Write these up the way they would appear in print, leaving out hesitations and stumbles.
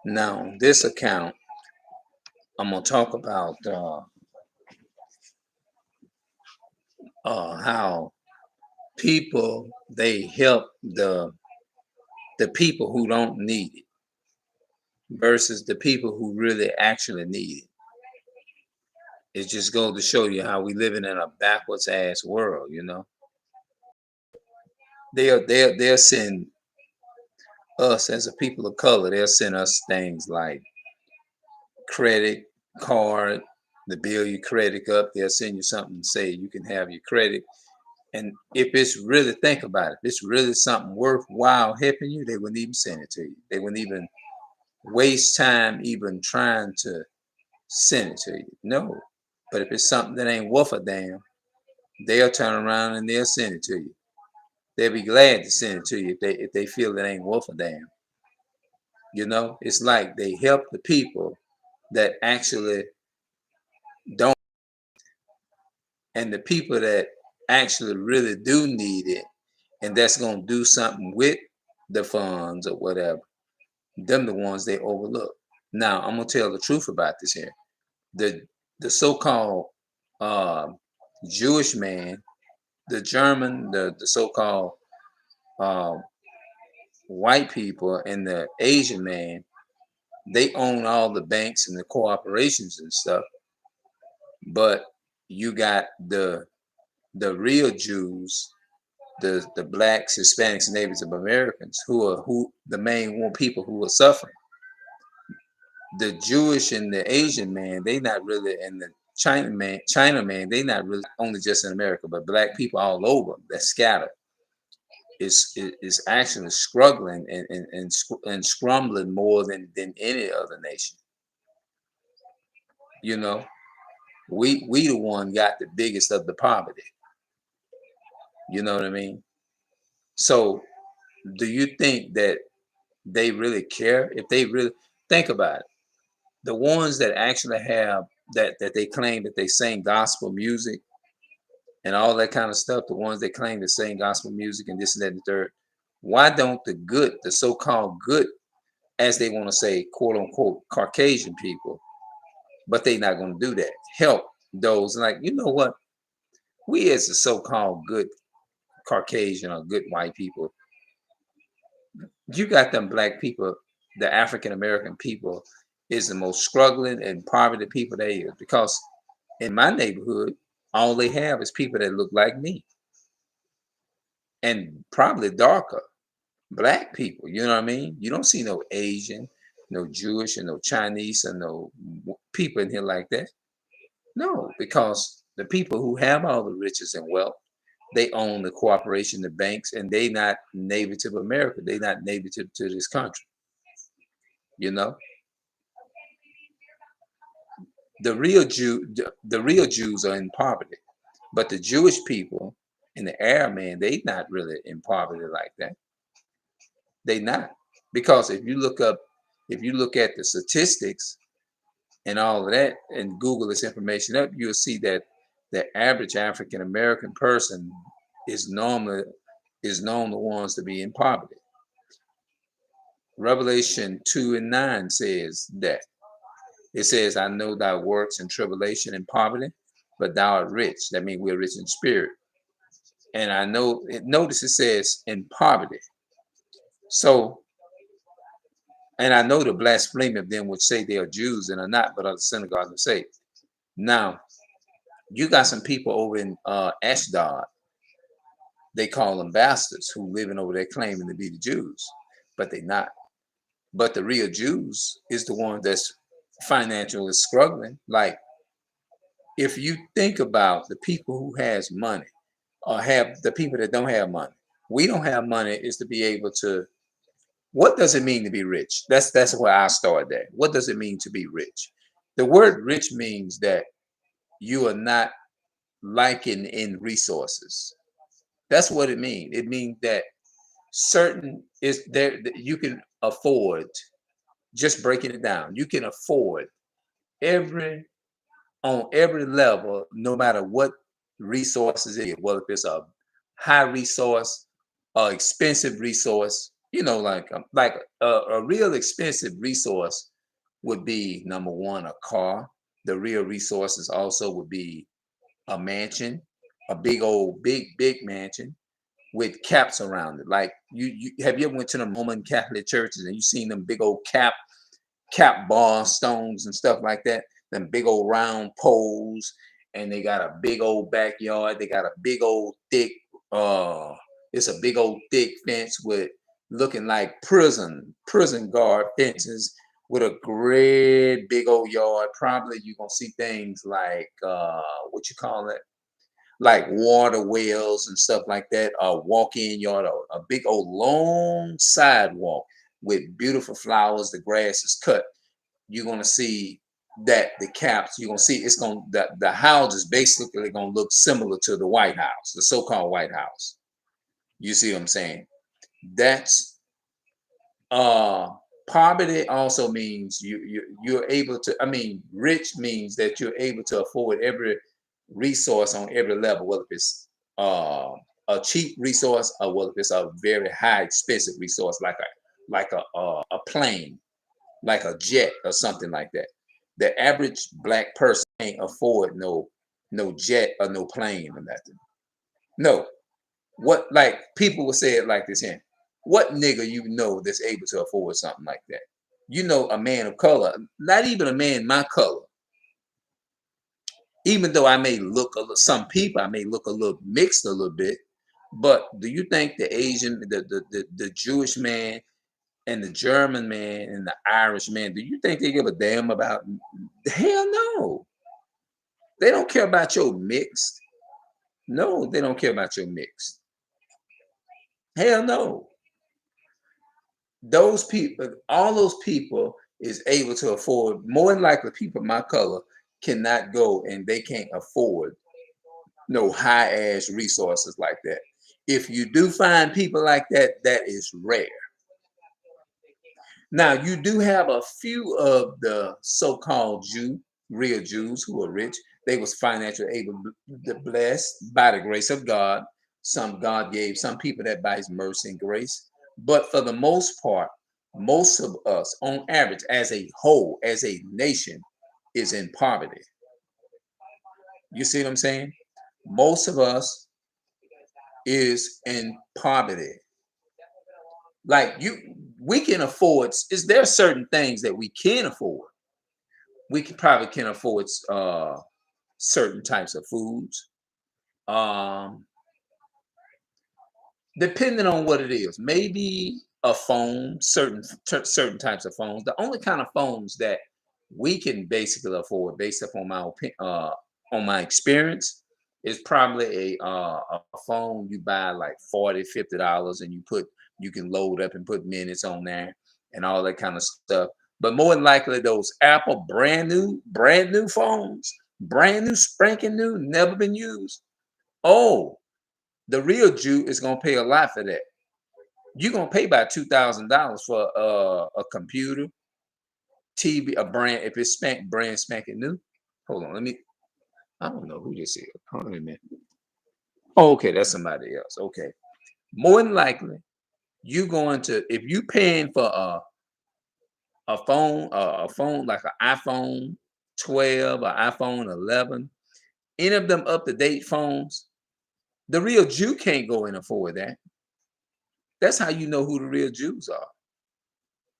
Now, this account, I'm gonna talk about how people they help the people who don't need it versus the people who really actually need it. It just goes to show you how we living in a backwards ass world. They'll send us as a people of color. They'll send us things like credit card, to build your credit up. They'll send you something and say you can have your credit. And if it's really, think about it, if it's really something worthwhile helping you, they wouldn't even send it to you. They wouldn't even waste time even trying to send it to you. No. But if it's something that ain't worth a damn, they'll turn around and they'll send it to you. They'll be glad to send it to you if they feel it ain't worth a damn. It's like they help the people that actually don't, and the people that actually really do need it, and that's gonna do something with the funds or whatever. Them the ones they overlook. Now I'm gonna tell the truth about this here. The so-called uh, Jewish man, the German, the so-called uh, white people, and the Asian man, they own all the banks and the corporations and stuff. But you got the real Jews, the blacks, Hispanics, and Natives of Americans, who the main one people who are suffering. The Jewish and the Asian man, they not really, and the China man, they not really only just in America, but black people all over that scattered is actually struggling and scrambling more than any other nation. You know, we the one got the biggest of the poverty. You know what I mean? So, do you think that they really care? If they really think about it, the ones that actually have that they claim that they sing gospel music and all that kind of stuff, the ones that claim to sing gospel music and this and that and the third, why don't the so-called good, as they want to say, quote unquote, Caucasian people, but they not going to do that, help those like, you know what? We as the so-called good Caucasian or good white people, you got them black people, the African American people is the most struggling and poverty people there is, because in my neighborhood, all they have is people that look like me and probably darker black people. You know what I mean? You don't see no Asian, no Jewish, and no Chinese, and no people in here like that. No, because the people who have all the riches and wealth, they own the corporation, the banks, and they not native to America. They not native to this country. You know, the real Jews are in poverty, but the Jewish people and the Arab man, they not really in poverty like that. They not, because if you look at the statistics and all of that, and Google this information up, you'll see that the average African American person is normally is known the ones to be in poverty. Revelation 2:9 says that. It says, I know thy works and tribulation and poverty, but thou art rich. That means we're rich in spirit. And I know, notice it says in poverty. So, and I know the blasphemy of them which say they are Jews and are not, but are the synagogue of Satan. Now, you got some people over in Ashdod, they call them bastards, who living over there claiming to be the Jews, but they not. But the real Jews is the one that's financially struggling. Like, if you think about the people who has money or have the people that don't have money, we don't have money is to be able to, what does it mean to be rich? That's where I start there. What does it mean to be rich? The word rich means that you are not lacking in resources. That's what it means. It means that certain is there that you can afford, just breaking it down, you can afford every on every level, no matter what resources it is, whether if it's a high resource or expensive resource, Like a real expensive resource would be number one, a car. The real resources also would be a mansion, a big old big mansion with caps around it. Like you have you ever went to the Roman Catholic churches and you seen them big old cap bar stones and stuff like that, them big old round poles, and they got a big old backyard. They got a big old thick, uh, it's a big old thick fence with looking like prison guard fences with a great big old yard. Probably you're gonna see things like what you call it, like water wells and stuff like that, a walk-in yard, a big old long sidewalk with beautiful flowers. The grass is cut. You're gonna see that the caps. You're gonna see it's gonna the house is basically gonna look similar to the White House, the so-called White House. You see what I'm saying? That's uh poverty also means you're able to. I mean, rich means that you're able to afford every resource on every level, whether it's uh, a cheap resource or whether it's a very high expensive resource, like a plane, like a jet or something like that. The average black person can't afford no jet or no plane or nothing. No, what like people will say it like this here. What nigga you know that's able to afford something like that? You know, a man of color, not even a man my color, even though I may look some people I may look a little mixed a little bit, but do you think the Asian, the Jewish man and the German man and the Irish man, do you think they give a damn about? Hell no. They don't care about your mixed. No, they don't care about your mixed. Hell no. Those people, all those people is able to afford, more than likely people my color cannot go and they can't afford no high ass resources like that. If you do find people like that, that is rare. Now you do have a few of the so-called real Jews who are rich. They was financially able, blessed by the grace of God. Some God gave some people that by His mercy and grace. But for the most part, most of us, on average, as a whole, as a nation, is in poverty. You see what I'm saying? Most of us is in poverty. Like we can afford. Is there certain things that we can afford? Probably can afford certain types of foods. Um, Depending on what it is, maybe a phone, certain types of phones. The only kind of phones that we can basically afford, based upon my on my experience, is probably a phone you buy like 40, $50, and you can load up and put minutes on there and all that kind of stuff. But more than likely, those Apple brand new phones, brand new, spanking new, never been used. Oh, the real Jew is gonna pay a lot for that. You're gonna pay about $2,000 for a computer, TV, a brand if it's brand spanking new. Hold on, let me. I don't know who this is. Hold on a minute. Oh, okay, that's somebody else. Okay, more than likely, you going to if you paying for a phone like an iPhone 12 or iPhone 11, any of them up to date phones, the real Jew can't go and afford that. That's how you know who the real Jews are.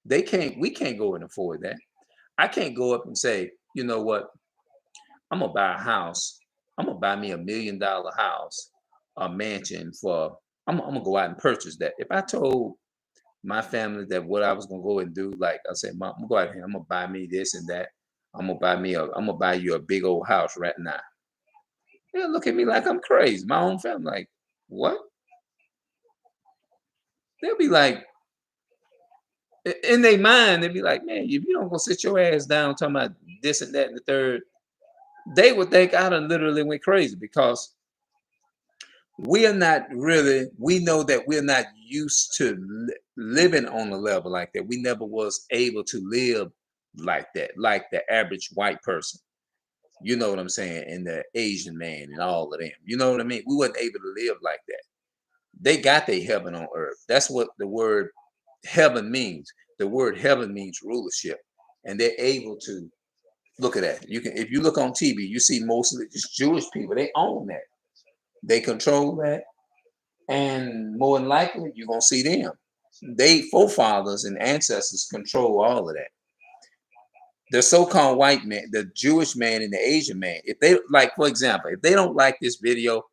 They can't. We can't go and afford that. I can't go up and say, you know what? I'm gonna buy a house. I'm gonna buy me $1 million house, a mansion for. I'm gonna go out and purchase that. If I told my family that what I was gonna go and do, like I said, Mom, I'm gonna go out here. I'm gonna buy me this and that. I'm gonna buy you a big old house right now. They'll look at me like I'm crazy. My own family, like, what? They'll be like, in their mind, they'd be like, man, if you don't go sit your ass down talking about this and that and the third, they would think I done literally went crazy because we are not really, we know that we're not used to living on a level like that. We never was able to live like that, like the average white person. You know what I'm saying? And the Asian man and all of them. You know what I mean? We wasn't able to live like that. They got their heaven on earth. That's what the word. heaven means. The word heaven means rulership, and they're able to look at that. You can, if you look on TV, you see mostly just Jewish people. They own that. They control that, and more than likely, you're gonna see them. They forefathers and ancestors control all of that. The so-called white man, the Jewish man, and the Asian man. If they like, for example, if they don't like this video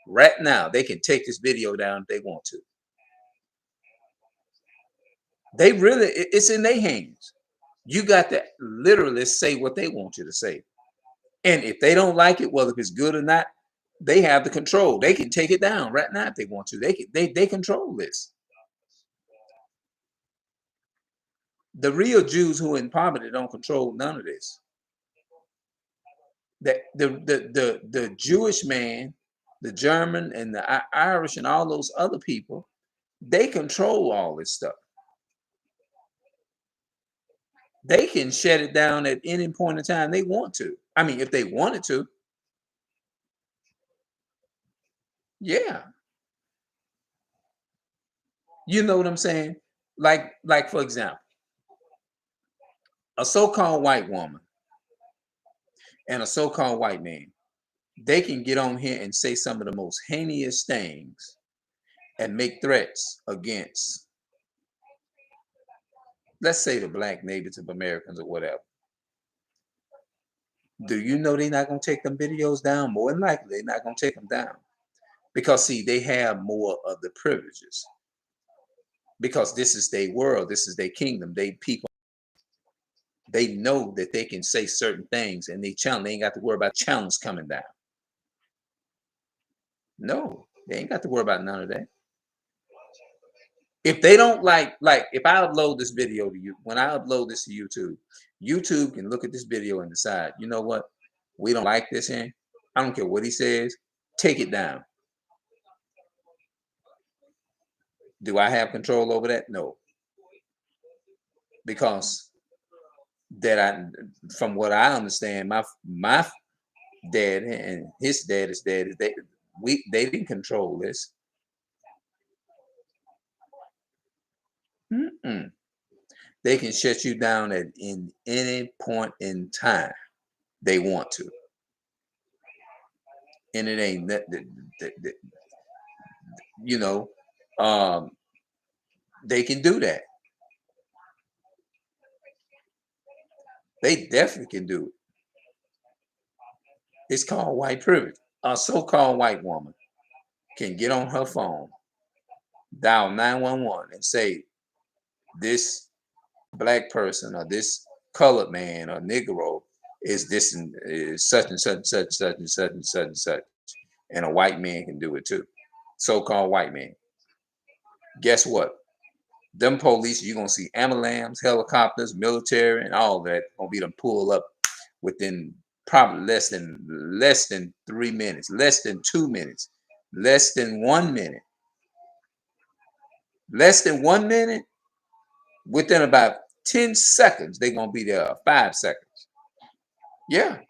right now, they can take this video down if they want to. They really, it's in their hands. You got to literally say what they want you to say. And if they don't like it, whether if it's good or not, they have the control. They can take it down right now if they want to. They control this. The real Jews who are in poverty don't control none of this. The Jewish man, the German and the Irish and all those other people, they control all this stuff. They can shut it down at any point in time they want to. I mean, if they wanted to. Yeah. You know what I'm saying? Like for example, a so-called white woman and a so-called white man, they can get on here and say some of the most heinous things and make threats against, let's say, the black Native Americans or whatever. Do you know they're not going to take them videos down? More than likely, they're not going to take them down. Because, see, they have more of the privileges. Because this is their world. This is their kingdom. They people, they know that they can say certain things and they ain't got to worry about channels coming down. No, they ain't got to worry about none of that. If they don't like if I upload this video to you, when I upload this to YouTube, YouTube can look at this video and decide, you know what? We don't like this here. I don't care what he says. Take it down. Do I have control over that? No. Because from what I understand, my dad and his dad's dad, they didn't control this. They can shut you down at in any point in time they want to, and it ain't that, you know, they can do that. They definitely can do it. It's called white privilege. A so-called white woman can get on her phone, dial 911, and say, this black person or this colored man or Negro is this and is such and such and such such and such and such and such. And a white man can do it too. So-called white man. Guess what? Them police, you're gonna see ambulance, helicopters, military, and all that gonna be them pull up within probably less than 3 minutes, less than 2 minutes, less than 1 minute. Less than 1 minute, within about 10 seconds, they're gonna be there, 5 seconds. Yeah.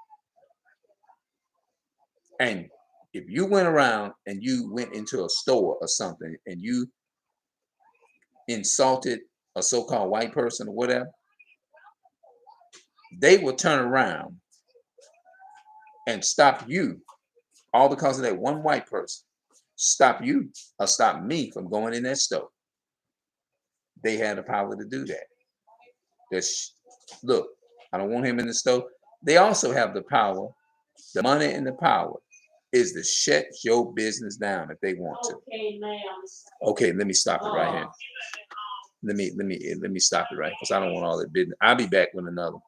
And if you went around and you went into a store or something and you insulted a so-called white person or whatever, they will turn around and stop you, all because of that one white person. Stop you or stop me from going in that store. They had the power to do that. Look, I don't want him in the store. They also have the power, the money and the power is to shut your business down if they want to. Okay, ma'am. Okay, let me stop it right here. Let me stop it right, because I don't want all that business. I'll be back with another.